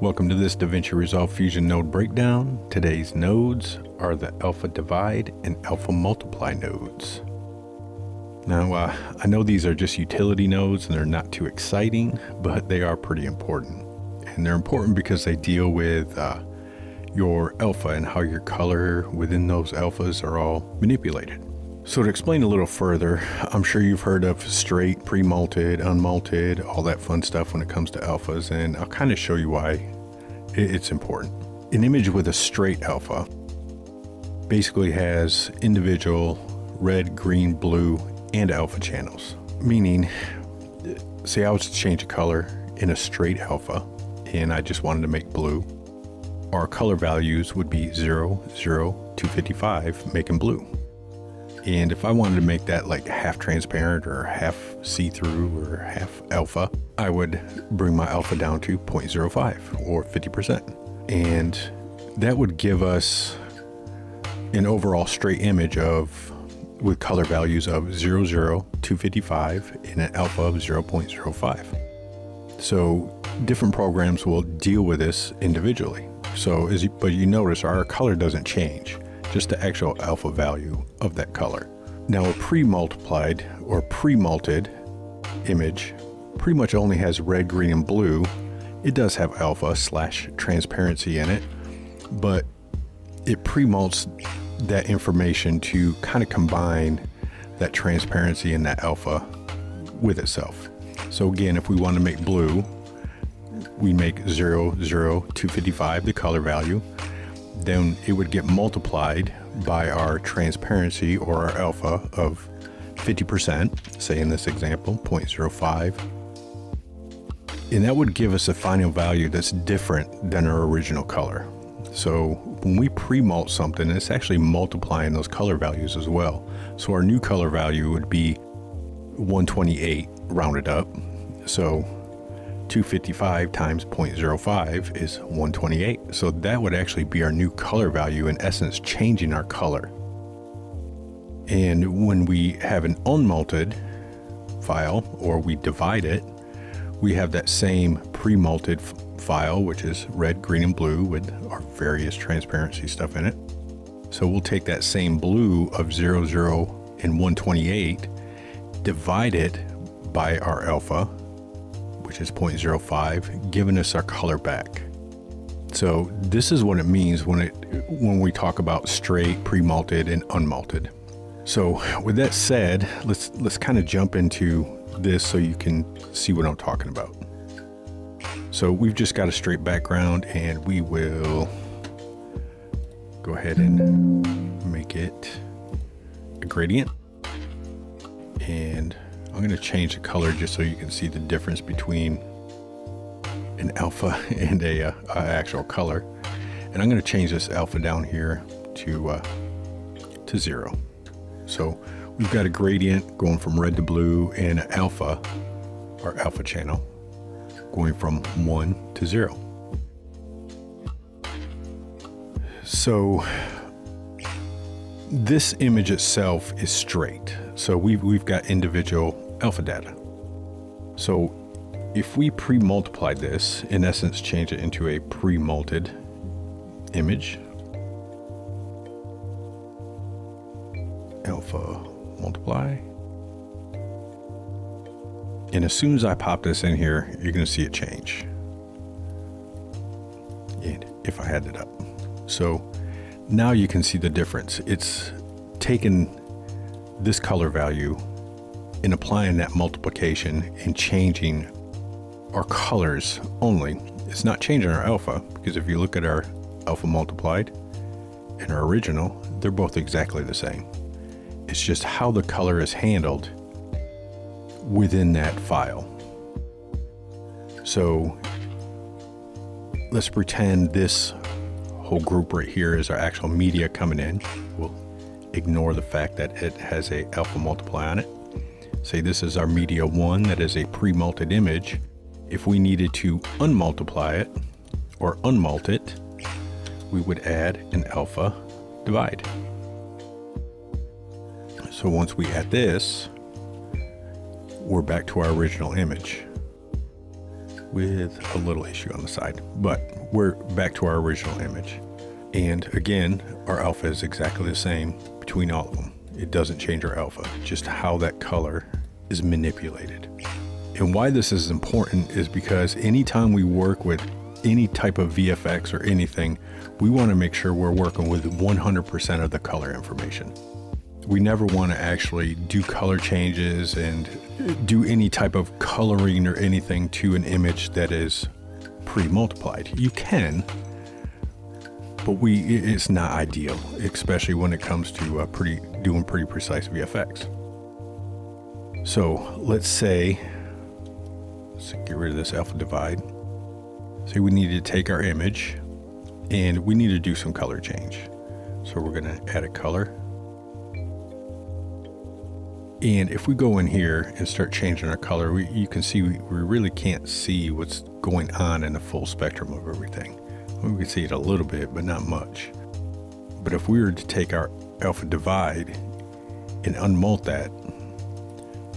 Welcome to this DaVinci Resolve Fusion node breakdown. Today's nodes are the alpha divide and alpha multiply nodes. Now, I know these are just utility nodes and they're not too exciting, but they are pretty important. And they're important because they deal with your alpha and how your color within those alphas are all manipulated. So to explain a little further, I'm sure you've heard of straight, pre-malted, unmalted, all that fun stuff when it comes to alphas, and I'll kind of show you why it's important. An image with a straight alpha basically has individual red, green, blue, and alpha channels. Meaning, say I was to change a color in a straight alpha and I just wanted to make blue, our color values would be 0, 0, 255, making blue. And if I wanted to make that like half transparent or half see-through or half alpha, I would bring my alpha down to 0.05 or 50%. And that would give us an overall straight image with color values of 0, 0, 255 and an alpha of 0.05. So different programs will deal with this individually. But you notice our color doesn't change, just the actual alpha value of that color. Now a pre-multiplied or pre-malted image pretty much only has red, green, and blue. It does have alpha / transparency in it, but it pre-malts that information to kind of combine that transparency and that alpha with itself. So again, if we want to make blue, we make 0, 0, 255, the color value. Then it would get multiplied by our transparency or our alpha of 50%, say in this example, 0.05. And that would give us a final value that's different than our original color. So when we pre-malt something, it's actually multiplying those color values as well. So our new color value would be 128 rounded up. So 255 times 0.05 is 128. So that would actually be our new color value, in essence, changing our color. And when we have an unmalted file, or we divide it, we have that same pre-malted file, which is red, green, and blue with our various transparency stuff in it. So we'll take that same blue of 0, 0, and 128, divide it by our alpha, which is 0.05, giving us our color back. So this is what it means when we talk about straight, pre-malted, and unmalted. So with that said, let's kind of jump into this so you can see what I'm talking about. So we've just got a straight background, and we will go ahead and make it a gradient. And I'm going to change the color just so you can see the difference between an alpha and a actual color. And I'm going to change this alpha down here to 0. So we've got a gradient going from red to blue, and an alpha, or alpha channel, going from 1 to 0. So this image itself is straight. So we've got individual alpha data. So if we pre-multiplied this, in essence change it into a pre-malted image, alpha multiply, and as soon as I pop this in here, you're going to see it change. And if I had it up, so now you can see the difference. It's taken this color value and applying that multiplication and changing our colors only. It's not changing our alpha, because if you look at our alpha multiplied and our original, they're both exactly the same. It's just how the color is handled within that file. So let's pretend this whole group right here is our actual media coming in. We'll ignore the fact that it has a alpha multiply on it. Say this is our media 1, that is a pre-malted image. If we needed to unmultiply it or unmalt it, we would add an alpha divide. So once we add this, we're back to our original image. with a little issue on the side, but we're back to our original image. And again, our alpha is exactly the same between all of them. It doesn't change our alpha, just how that color is manipulated. And why this is important is because anytime we work with any type of VFX or anything, we want to make sure we're working with 100% of the color information. We never want to actually do color changes and do any type of coloring or anything to an image that is pre-multiplied. You can, but it's not ideal, especially when it comes to doing pretty precise VFX. So let's get rid of this alpha divide. Say we need to take our image and we need to do some color change. So we're going to add a color. And if we go in here and start changing our color, you can see we really can't see what's going on in the full spectrum of everything. We can see it a little bit, but not much. But if we were to take our alpha divide and unmult that,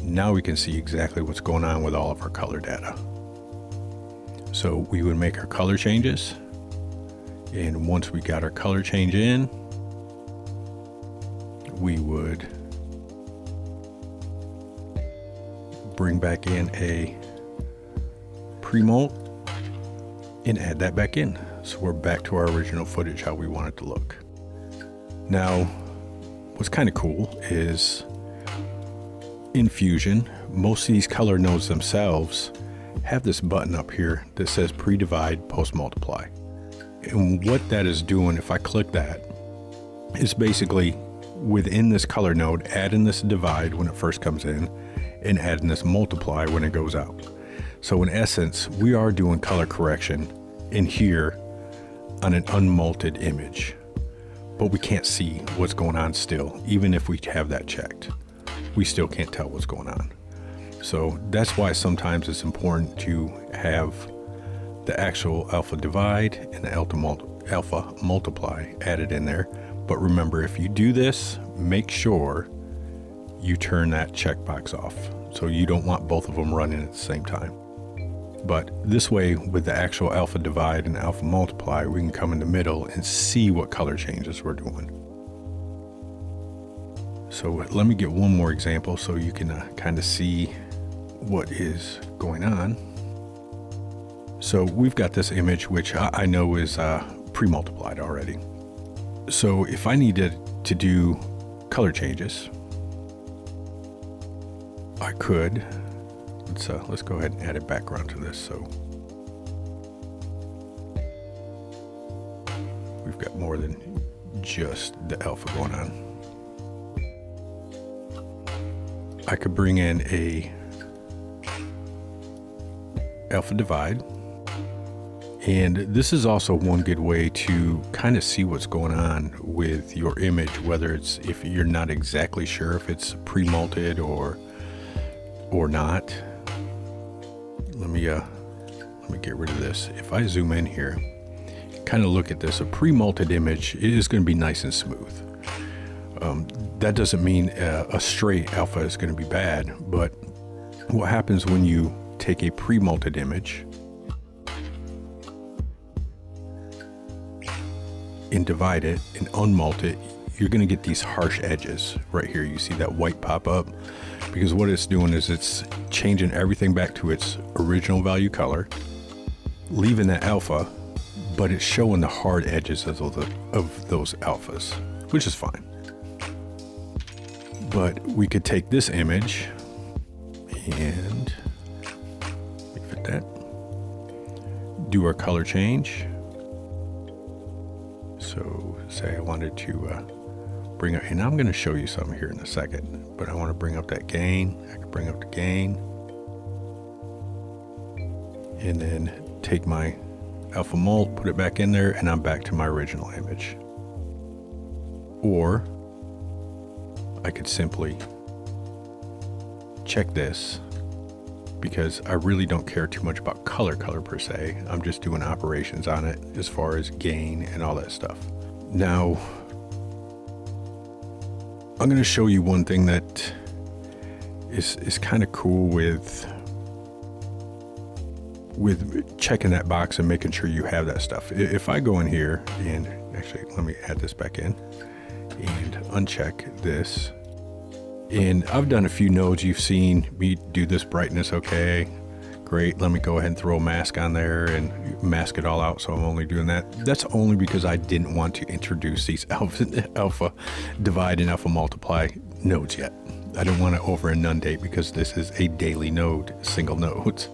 now we can see exactly what's going on with all of our color data. So we would make our color changes. And once we got our color change in, we would bring back in a pre-mult and add that back in. So we're back to our original footage, how we want it to look. Now, what's kind of cool is in Fusion, most of these color nodes themselves have this button up here that says pre-divide, post-multiply. And what that is doing, if I click that, is basically within this color node, adding this divide when it first comes in, and adding this multiply when it goes out. So in essence, we are doing color correction in here on an unmulted image, but we can't see what's going on still. Even if we have that checked, we still can't tell what's going on. So that's why sometimes it's important to have the actual alpha divide and the alpha multiply added in there. But remember, if you do this, make sure you turn that checkbox off. So you don't want both of them running at the same time. But this way, with the actual alpha divide and alpha multiply, we can come in the middle and see what color changes we're doing. So let me get one more example so you can kind of see what is going on. So we've got this image, which I know is pre-multiplied already. So if I needed to do color changes, I could. Let's go ahead and add a background to this. So we've got more than just the alpha going on. I could bring in a alpha divide. And this is also one good way to kind of see what's going on with your image, whether it's, if you're not exactly sure if it's pre-multed or not. Let me get rid of this. If I zoom in here, kind of look at this, a pre-multed image is going to be nice and smooth. That doesn't mean a straight alpha is going to be bad, but what happens when you take a pre-multed image and divide it and unmult it, you're going to get these harsh edges right here. You see that white pop up because what it's doing is it's changing everything back to its original value color, leaving that alpha, but it's showing the hard edges of those alphas, which is fine. But we could take this image and fit that, do our color change. So say I wanted to bring up, and I'm going to show you something here in a second, but I want to bring up that gain. I can bring up the gain and then take my alpha mult, put it back in there, and I'm back to my original image. Or I could simply check this because I really don't care too much about color per se. I'm just doing operations on it as far as gain and all that stuff. Now, I'm going to show you one thing that is kind of cool with with checking that box and making sure you have that stuff. If I go in here and actually, let me add this back in and uncheck this. And I've done a few nodes. You've seen me do this brightness. Okay, great. Let me go ahead and throw a mask on there and mask it all out. So I'm only doing that. That's only because I didn't want to introduce these alpha divide and alpha multiply nodes yet. I don't want to over inundate because this is a daily node, single nodes.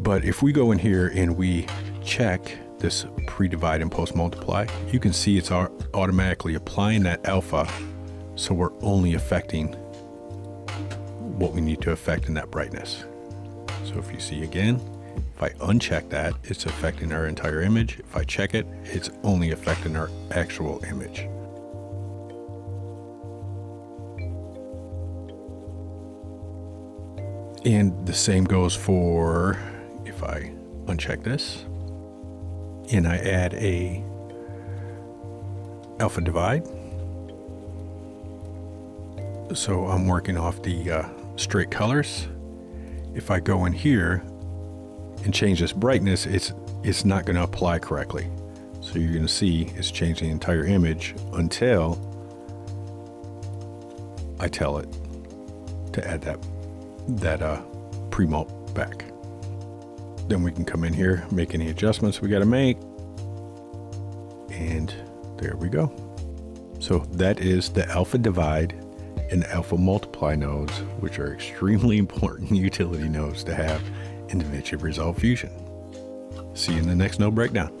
But if we go in here and we check this pre-divide and post-multiply, you can see it's automatically applying that alpha, so we're only affecting what we need to affect in that brightness. So if you see again, if I uncheck that, it's affecting our entire image. If I check it, it's only affecting our actual image. And the same goes for if I uncheck this and I add a alpha divide. So I'm working off the straight colors. If I go in here and change this brightness, it's not going to apply correctly. So you're going to see it's changing the entire image until I tell it to add that pre-mult back. Then we can come in here, make any adjustments we got to make, and there we go. So that is the alpha divide and alpha multiply nodes, which are extremely important utility nodes to have in DaVinci Resolve Fusion. See you in the next node breakdown.